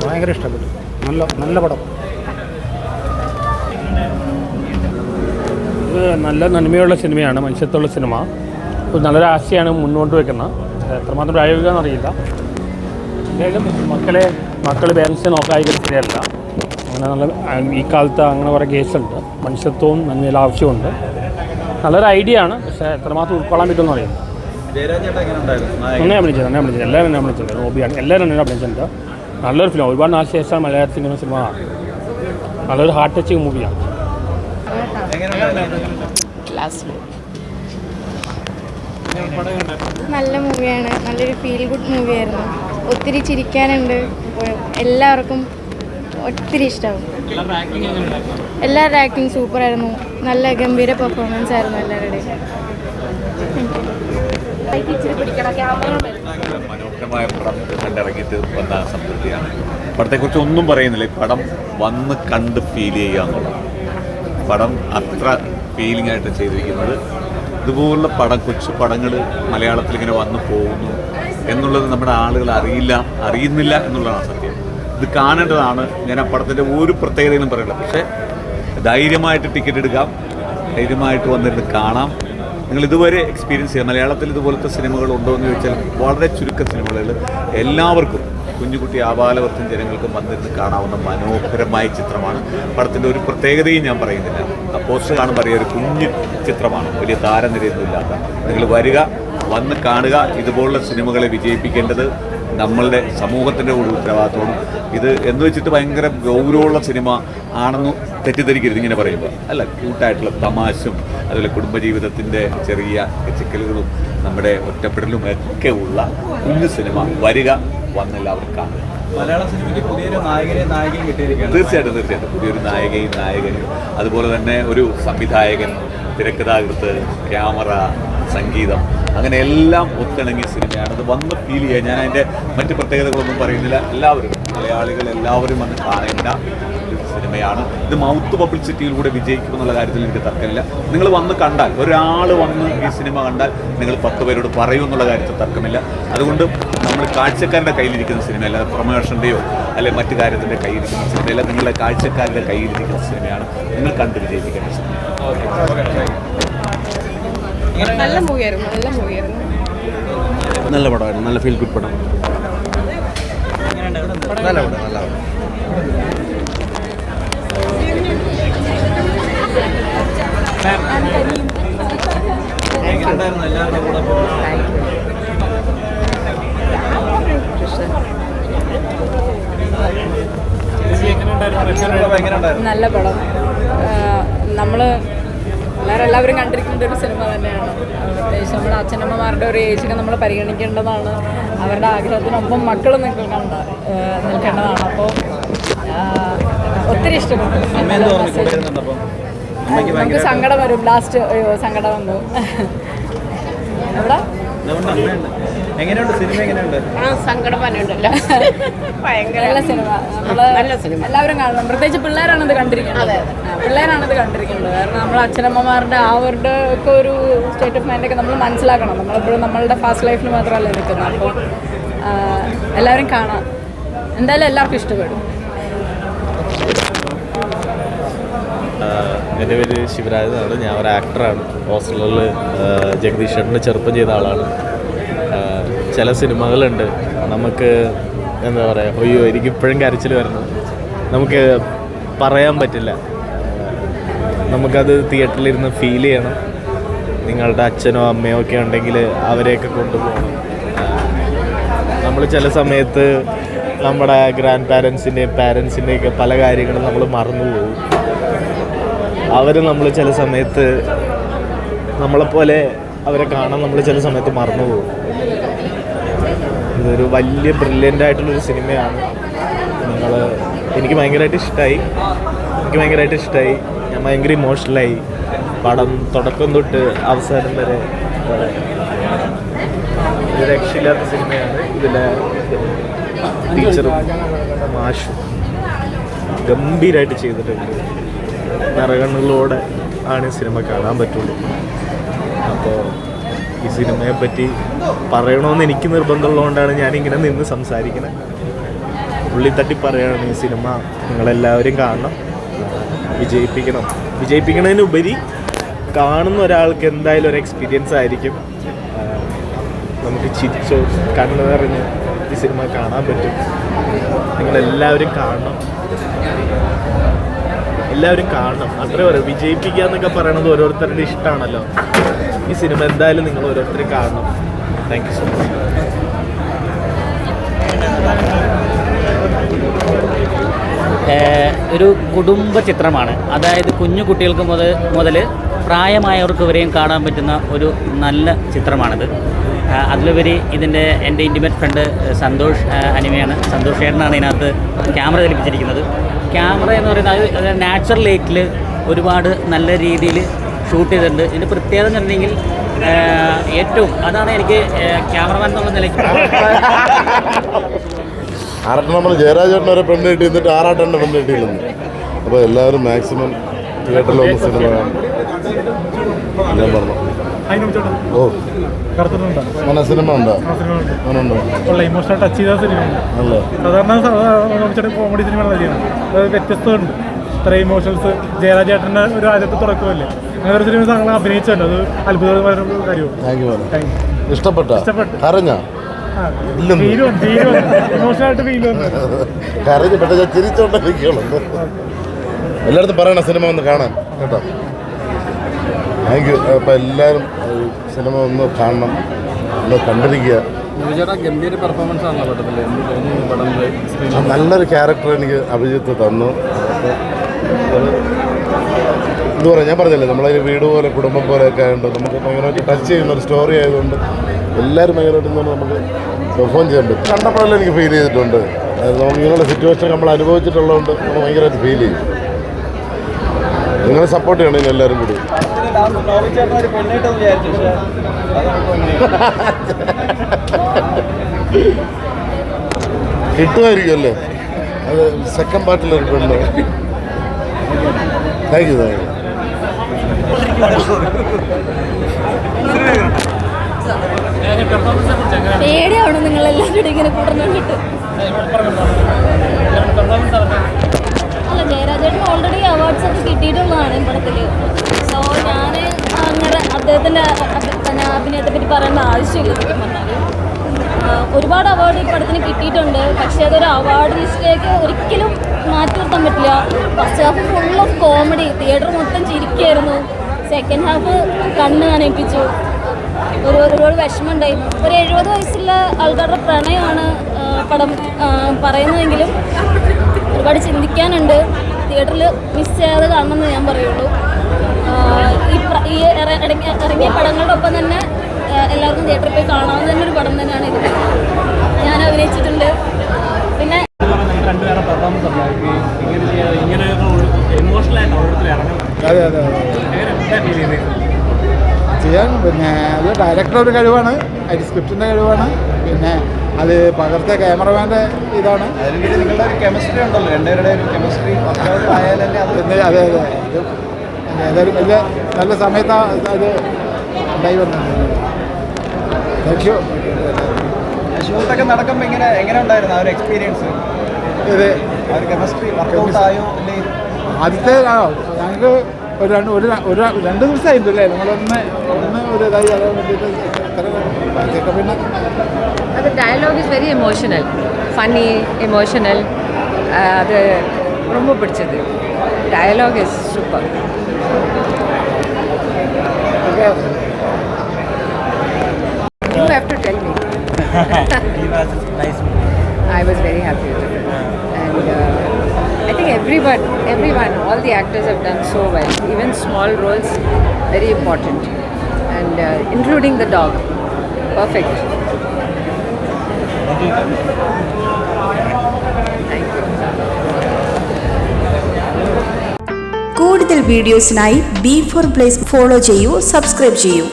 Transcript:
ഭയങ്കര ഇഷ്ടപ്പെട്ടു. നല്ല പടം. ഇത് നല്ല നന്മയുള്ള സിനിമയാണ്, മനുഷ്യത്വമുള്ള സിനിമ. നല്ലൊരു ആശയമാണ് മുന്നോട്ട് വെക്കുന്നത്. എത്രമാത്രം പ്രായോഗികമെന്നറിയില്ല. എന്തായാലും മക്കൾ പേരൻസിനെ നോക്കാതിരിക്കുന്ന ശരിയല്ല. അങ്ങനെ നല്ല ഈ കാലത്ത് അങ്ങനെ കുറേ കേസുണ്ട്. മനുഷ്യത്വവും നന്മയുള്ള ആവശ്യമുണ്ട്. നല്ലൊരു ഐഡിയ ആണ്, പക്ഷേ എത്രമാത്രം ഉൾക്കൊള്ളാൻ പറ്റുമെന്ന് അറിയില്ല. എന്നെ അഭിനയിച്ചത് എല്ലാവരും എന്നെ അഭിനയിച്ചിട്ടുണ്ട്. റോബിയാണ് എല്ലാവരും എന്നെ അഭിനയിച്ചിട്ടുണ്ട്. നല്ലൊരു ഫിലിം. ഒരുപാട് നാല് ശേഷം മലയാളത്തിൽ സിനിമ നല്ലൊരു ഹാർട്ട് ടച്ചിങ് മൂവിയാണ്. നല്ല മൂവിയാണ്. നല്ലൊരു ഫീൽ ഗുഡ് മൂവിയായിരുന്നു. ഒത്തിരി ചിരിക്കാനുണ്ട്. എല്ലാവർക്കും ഒത്തിരി ഇഷ്ടമാവും. എല്ലാവരുടെ ആക്ടിങ് സൂപ്പറായിരുന്നു. നല്ല ഗംഭീര പെർഫോമൻസ് ആയിരുന്നു എല്ലാവരുടെയും. മനോഹരമായ പടം കണ്ടിറങ്ങിയിട്ട് വന്ന സംതൃപ്തിയാണ്. പടത്തെക്കുറിച്ച് ഒന്നും പറയുന്നില്ല. ഈ പടം വന്ന് കണ്ട് ഫീൽ ചെയ്യുക എന്നുള്ളത്. പടം അത്ര ഫീലിംഗ് ആയിട്ട് ചെയ്തിരിക്കുന്നത്. ഇതുപോലുള്ള കൊച്ചു പടങ്ങൾ മലയാളത്തിൽ ഇങ്ങനെ വന്നു പോകുന്നു എന്നുള്ളത് നമ്മുടെ ആളുകൾ അറിയുന്നില്ല എന്നുള്ളതാണ് സത്യം. ഇത് കാണേണ്ടതാണ്. ഞാൻ ആ പടത്തിൻ്റെ ഒരു പ്രത്യേകതയും പറയില്ല. പക്ഷേ ധൈര്യമായിട്ട് ടിക്കറ്റ് എടുക്കാം, ധൈര്യമായിട്ട് വന്നിരുന്ന് കാണാം. നിങ്ങൾ ഇതുവരെ എക്സ്പീരിയൻസ് ചെയ്യുക. മലയാളത്തിൽ ഇതുപോലത്തെ സിനിമകൾ ഉണ്ടോ എന്ന് ചോദിച്ചാൽ വളരെ ചുരുക്കം സിനിമകളിൽ എല്ലാവർക്കും, കുഞ്ഞുകുട്ടി ആബാലവർക്കും ജനങ്ങൾക്കും വന്നിരുന്ന് കാണാവുന്ന മനോഹരമായ ചിത്രമാണ്. പടത്തിൻ്റെ ഒരു പ്രത്യേകതയും ഞാൻ പറയുന്നില്ല. ആ പോസ്റ്റർ കാണുമ്പോൾ അറിയാം, ഒരു കുഞ്ഞു ചിത്രമാണ്, വലിയ താരനിരയൊന്നുമില്ലാത്ത. നിങ്ങൾ വരിക, വന്ന് കാണുക. ഇതുപോലുള്ള സിനിമകളെ വിജയിപ്പിക്കേണ്ടത് നമ്മളുടെ സമൂഹത്തിൻ്റെ ഒരു ഉത്തരവാദിത്വമാണ്. ഇത് എന്ന് വെച്ചിട്ട് ഭയങ്കര ഗൗരവമുള്ള സിനിമ ആണെന്ന് തെറ്റിദ്ധരിക്കരുത് ഇങ്ങനെ പറയുമ്പോൾ. അല്ല, ക്യൂട്ടായിട്ടുള്ള തമാശയും അതുപോലെ കുടുംബജീവിതത്തിൻ്റെ ചെറിയ ചിക്കലുകളും നമ്മുടെ ഒറ്റപ്പെടലും ഒക്കെ ഉള്ള കുഞ്ഞു സിനിമ. വരിക, വന്നെല്ലാവരും കാണുക. മലയാള സിനിമയ്ക്ക് പുതിയൊരു നായകയും കിട്ടിയിരിക്കുകയാണ്. തീർച്ചയായിട്ടും പുതിയൊരു നായകനും അതുപോലെ തന്നെ ഒരു സംവിധായകൻ, തിരക്കഥാകൃത്ത്, ക്യാമറ, സംഗീതം, അങ്ങനെ എല്ലാം ഒത്തിണങ്ങിയ സിനിമയാണ്. അത് വന്ന് ഫീൽ ചെയ്യുക. ഞാൻ അതിൻ്റെ മറ്റ് പ്രത്യേകതകളൊന്നും പറയുന്നില്ല. എല്ലാവരും, മലയാളികൾ എല്ലാവരും വന്ന് കാണേണ്ട ഒരു സിനിമയാണ്. ഇത് മൗത്ത് പബ്ലിസിറ്റിയിലൂടെ വിജയിക്കുമെന്നുള്ള കാര്യത്തിൽ എനിക്ക് തർക്കമില്ല. നിങ്ങൾ വന്ന് കണ്ടാൽ, ഒരാൾ വന്ന് ഈ സിനിമ കണ്ടാൽ നിങ്ങൾ 10 പേരോട് പറയുമെന്നുള്ള കാര്യത്തിൽ തർക്കമില്ല. അതുകൊണ്ട് നമ്മൾ കാഴ്ചക്കാരുടെ കയ്യിലിരിക്കുന്ന സിനിമയല്ല, പ്രൊമോഷൻ്റെയോ അല്ലെങ്കിൽ മറ്റു കാര്യത്തിൻ്റെ കയ്യിലിരിക്കുന്ന സിനിമയല്ല. നിങ്ങളുടെ കാഴ്ചക്കാരുടെ കയ്യിലിരിക്കുന്ന സിനിമയാണ്. നിങ്ങൾ കണ്ട് വിജയിപ്പിക്കേണ്ട സിനിമ. നല്ല മൂവിയായിരുന്നു. നല്ല പടമായിരുന്നു. നല്ല ഫീൽ ഗുഡ് പടം. നല്ല പടം. നല്ല പടം. നമ്മൾ എല്ലാവരും കണ്ടിരിക്കേണ്ട ഒരു സിനിമ തന്നെയാണ്. പ്രത്യേകിച്ച് നമ്മുടെ അച്ഛനമ്മമാരുടെ ഒരു ഏജൊക്കെ നമ്മൾ പരിഗണിക്കേണ്ടതാണ്. അവരുടെ ആഗ്രഹത്തിനൊപ്പം മക്കൾ നിൽക്കേണ്ടതാണ്. അപ്പോൾ ഒത്തിരി ഇഷ്ടപ്പെട്ടു. നമുക്ക് സങ്കടം വരും. ലാസ്റ്റ് സങ്കടം വന്നു. എവിടെ എങ്ങനെയുണ്ട് സിനിമ? എങ്ങനെയുണ്ട്? സങ്കടം വന്നിട്ടുണ്ടല്ലോ. നല്ല സിനിമ. എല്ലാവരും കാണണം. പ്രത്യേകിച്ച് പിള്ളേരാണിത് കണ്ടിരിക്കുന്നത്. കാരണം നമ്മൾ അച്ഛനമ്മമാരുടെ അവരുടെ ഒക്കെ ഒരു സ്റ്റേറ്റ് ഓഫ് മൈൻഡൊക്കെ നമ്മൾ മനസ്സിലാക്കണം. നമ്മളെപ്പോഴും നമ്മളുടെ ഫാസ്റ്റ് ലൈഫിൽ മാത്രമല്ല നിൽക്കുന്നത്. അപ്പോൾ എല്ലാവരും കാണാം. എന്തായാലും എല്ലാവർക്കും ഇഷ്ടപ്പെടും. എൻ്റെ പേര് ശിവരാജ് എന്നാണ്. ഞാൻ ഒരു ആക്ടറാണ്. ഹോസ്റ്റലിൽ ജഗദീഷ് ചേട്ടൻ്റെ ചെറുപ്പം ചെയ്ത ആളാണ്. ചില സിനിമകളുണ്ട് നമുക്ക് എന്താ പറയുക, അയ്യോ എനിക്കിപ്പോഴും കരച്ചിൽ വരുന്നത്, നമുക്ക് പറയാൻ പറ്റില്ല. നമുക്കത് തിയേറ്ററിലിരുന്ന് ഫീൽ ചെയ്യണം. നിങ്ങളുടെ അച്ഛനോ അമ്മയോ ഒക്കെ ഉണ്ടെങ്കിൽ അവരെയൊക്കെ കൊണ്ടുപോകണം. നമ്മൾ ചില സമയത്ത് നമ്മുടെ ഗ്രാൻഡ് പാരൻസിൻ്റെയൊക്കെ പല കാര്യങ്ങളും നമ്മൾ മറന്നു പോകും. നമ്മൾ ചില സമയത്ത് നമ്മളെപ്പോലെ അവരെ കാണാൻ നമ്മൾ ചില സമയത്ത് മറന്നു പോകും. ഇതൊരു വലിയ ബ്രില്യൻ്റ് ആയിട്ടുള്ളൊരു സിനിമയാണ്. എനിക്ക് ഭയങ്കരമായിട്ട് ഇഷ്ടമായി. ഞാൻ ഭയങ്കര ഇമോഷണലായി. പടം തുടക്കം തൊട്ട് അവസാനം വരെ ഒരു രക്ഷയില്ലാത്ത സിനിമയാണ്. ഇതിലെ ടീച്ചറും മാഷും ഗംഭീരമായിട്ട് ചെയ്തിട്ടുണ്ട്. നിറകണ്ണുകളോടെ ആണ് ഈ സിനിമ കാണാൻ പറ്റുള്ളൂ. അപ്പോൾ ഈ സിനിമയെപ്പറ്റി പറയണമെന്ന് എനിക്ക് നിർബന്ധമുള്ളതുകൊണ്ടാണ് ഞാനിങ്ങനെ നിന്ന് സംസാരിക്കുന്നത്. ഉള്ളിത്തട്ടി പറയുകയാണ് ഈ സിനിമ നിങ്ങളെല്ലാവരും കാണണം, വിജയിപ്പിക്കുന്നതിനുപരി കാണുന്ന ഒരാൾക്ക് എന്തായാലും ഒരു എക്സ്പീരിയൻസ് ആയിരിക്കും. നമുക്ക് ചിരിച്ചോ കണ്ണു നിറഞ്ഞ് ഈ സിനിമ കാണാൻ പറ്റും. നിങ്ങളെല്ലാവരും കാണണം, അത്രേ പറയും. വിജയിപ്പിക്കുക എന്നൊക്കെ പറയണത് ഓരോരുത്തരുടെ ഇഷ്ടമാണല്ലോ. ഈ സിനിമ എന്തായാലും നിങ്ങൾ ഓരോരുത്തരും കാണണം. Thank you so much. ഒരു കുടുംബ ചിത്രമാണ്. അതായത് കുഞ്ഞു കുട്ടികൾക്ക് മുതൽ പ്രായമായവർക്ക് വരെയും കാണാൻ പറ്റുന്ന ഒരു നല്ല ചിത്രമാണിത്. അതിലുപരി എൻ്റെ ഇൻറ്റിമേറ്റ് ഫ്രണ്ട് സന്തോഷ് അനിമയാണ്. സന്തോഷ് ചേട്ടനാണ് ഇതിനകത്ത് ക്യാമറ ചലിപ്പിച്ചിരിക്കുന്നത്. ക്യാമറ എന്ന് പറയുന്നത് അത് നാച്ചുറൽ ലൈറ്റിൽ ഒരുപാട് നല്ല രീതിയിൽ ഷൂട്ട് ചെയ്തിട്ടുണ്ട്. ഇതിൻ്റെ പ്രത്യേകത എന്ന് പറഞ്ഞെങ്കിൽ ഏറ്റവും അതാണ് എനിക്ക് ക്യാമറമാൻ എന്നുള്ള നിലയ്ക്ക് ആറാട്ടൻ നമ്മൾ ജയരാജേട്ടൻ വരെ പെണ്ണ് കിട്ടി, എന്നിട്ട് ആറാട്ടൻ്റെ പെണ്ണ് കിട്ടിയില്ലെന്ന്. അപ്പോൾ എല്ലാവരും മാക്സിമം തിയേറ്ററിലൊന്ന് സിനിമ കാണും. ഞാൻ പറഞ്ഞു ഓ അങ്ങനെ സിനിമ ഉണ്ടോ? ഇമോഷണൽ ടച്ച് ചെയ്ത സിനിമയാണ്. സാധാരണ കോമഡി സിനിമയാണ് ചെയ്യുന്നത്. അത് വ്യത്യസ്തമുണ്ട്. ഇത്ര ഇമോഷൻസ് ജയരാജേട്ടൻ്റെ ഒരു ആദ്യത്തെ തുടക്കമല്ലേ, അങ്ങനെ ഒരു സിനിമ താങ്കൾ അഭിനയിച്ചല്ലോ, അത് അത്ഭുതകരമായ കാര്യമാണ്. Thank you. ഇഷ്ടപ്പെട്ടു. കരഞ്ഞോ? ഇമോഷണലായിട്ട് ഫീൽ വന്നു. കരഞ്ഞു പെട്ടെന്ന് ഞാൻ തിരിച്ചോണ്ടിരിക്കുകയുള്ളൂ. എല്ലായിടത്തും പറയണ സിനിമ ഒന്ന് കാണാൻ കേട്ടോ. Thank you. അപ്പം എല്ലാവരും സിനിമ ഒന്ന് കാണണം, ഒന്ന് കണ്ടിരിക്കുക. ഗംഭീര പെർഫോമൻസ് ആണല്ലോ പടത്തിൽ. നല്ലൊരു ക്യാരക്ടർ എനിക്ക് അഭിജിത്ത് തന്നു. എന്താ പറയുക, ഞാൻ പറഞ്ഞല്ലേ നമ്മളൊരു വീട് പോലെ കുടുംബം പോലെയൊക്കെ ആയതുകൊണ്ട് നമുക്ക് ഭയങ്കരമായിട്ട് ടച്ച് ചെയ്യുന്ന ഒരു സ്റ്റോറി ആയതുകൊണ്ട് എല്ലാവരും ഭയങ്കരമായിട്ട് നമുക്ക് പെർഫോം ചെയ്യാൻ പറ്റും. കണ്ടപ്പോഴെല്ലാം എനിക്ക് ഫീൽ ചെയ്തിട്ടുണ്ട്. നമുക്ക് ഇങ്ങനെയുള്ള സിറ്റുവേഷൻ നമ്മൾ അനുഭവിച്ചിട്ടുള്ളതുകൊണ്ട് നമുക്ക് ഭയങ്കരമായിട്ട് ഫീൽ ചെയ്യും. നിങ്ങളെ സപ്പോർട്ട് ചെയ്യണം ഇനി എല്ലാവരും കൂടി. കിട്ടുമായിരിക്കും അല്ലേ? അത് സെക്കൻഡ് പാർട്ടിലൊരു പെണ്ണ്. Thank you. പേടിയാവണം നിങ്ങളെല്ലാവരും ഇങ്ങനെ കൂടണോണ്ടിട്ട്. അല്ല, ജയരാജേട്ടന് ഓൾറെഡി അവാർഡ്സ് ഒക്കെ കിട്ടിയിട്ടുള്ളതാണ് ഈ പടത്തിൽ. സോ ഞാൻ അങ്ങനെ അദ്ദേഹത്തിൻ്റെ അഭിനയത്തെ പറ്റി പറയേണ്ട ആവശ്യമില്ല. പറഞ്ഞാൽ ഒരുപാട് അവാർഡ് ഈ പടത്തിന് കിട്ടിയിട്ടുണ്ട്. പക്ഷേ അതൊരു അവാർഡ് ലിസ്റ്റിലേക്ക് ഒരിക്കലും മാറ്റി നിർത്താൻ പറ്റില്ല. First half full of comedy, theatre മൊത്തം ചിരിക്കുകയായിരുന്നു. സെക്കൻഡ് ഹാഫ് കണ്ണ് കാണിപ്പിച്ചു. ഒരുപാട് വിഷമമുണ്ടായി. ഒരു 70 വയസ്സുള്ള ആൾക്കാരുടെ പ്രണയമാണ് പടം പറയുന്നതെങ്കിലും ഒരുപാട് ചിന്തിക്കാനുണ്ട്. തിയേറ്ററിൽ മിസ് ചെയ്യാതെ കാണണമെന്ന് ഞാൻ പറയുള്ളൂ. ഈ ഇറങ്ങിയ പടങ്ങളുടെ ഒപ്പം തന്നെ എല്ലാവർക്കും തിയേറ്ററിൽ പോയി കാണാവുന്ന തന്നെ ഒരു പടം തന്നെയാണ് ഇത്. ഞാൻ അഭിനയിച്ചിട്ടുണ്ട്. പിന്നെ ചെയ്യാൻ പിന്നെ അത് ഡയറക്ടർ ഒരു കഴിവാണ്, അതിൻ്റെ സ്ക്രിപ്റ്റിൻ്റെ കഴിവാണ്, പിന്നെ അത് പകർത്തിയ ക്യാമറമാൻ്റെ ഇതാണ്. നിങ്ങളുടെ ഒരു കെമിസ്ട്രി ഉണ്ടല്ലോ, രണ്ടുപേരുടെ ഒരു കെമിസ്ട്രി ആയാലല്ലേ അത്. അതെ അതെ, ഇത് ഏതായാലും വലിയ നല്ല സമയത്താണ് അത് ഉണ്ടായി വന്നത്. Thank you. ഷൂട്ടൊക്കെ നടക്കുമ്പോൾ എങ്ങനെ ഉണ്ടായിരുന്നു ആ ഒരു എക്സ്പീരിയൻസ്? ഇത് ആ ഒരു കെമിസ്ട്രി വർക്കൗട്ട് ആയോ അല്ലേ? ആദ്യത്തെ ഞങ്ങൾക്ക് ഒരു 2 ദിവസമായില്ലേ നമ്മളൊന്ന് ഒരു ഇതായി അറിയാൻ വേണ്ടിയിട്ട് ബാക്കിയൊക്കെ പിന്നെ അത് dialogue is very emotional, funny emotional. അത് ரொம்ப പിടിച്ചത്. Dialogue is super. You have to tell me. I was very happy with it. And I think everyone, all the actors have done so well. Even small roles, very important. And including the dog. Perfect. Thank you. കൂടുതൽ വീഡിയോസിനായി B4 Place follow ചെയ്യൂ, subscribe ചെയ്യൂ.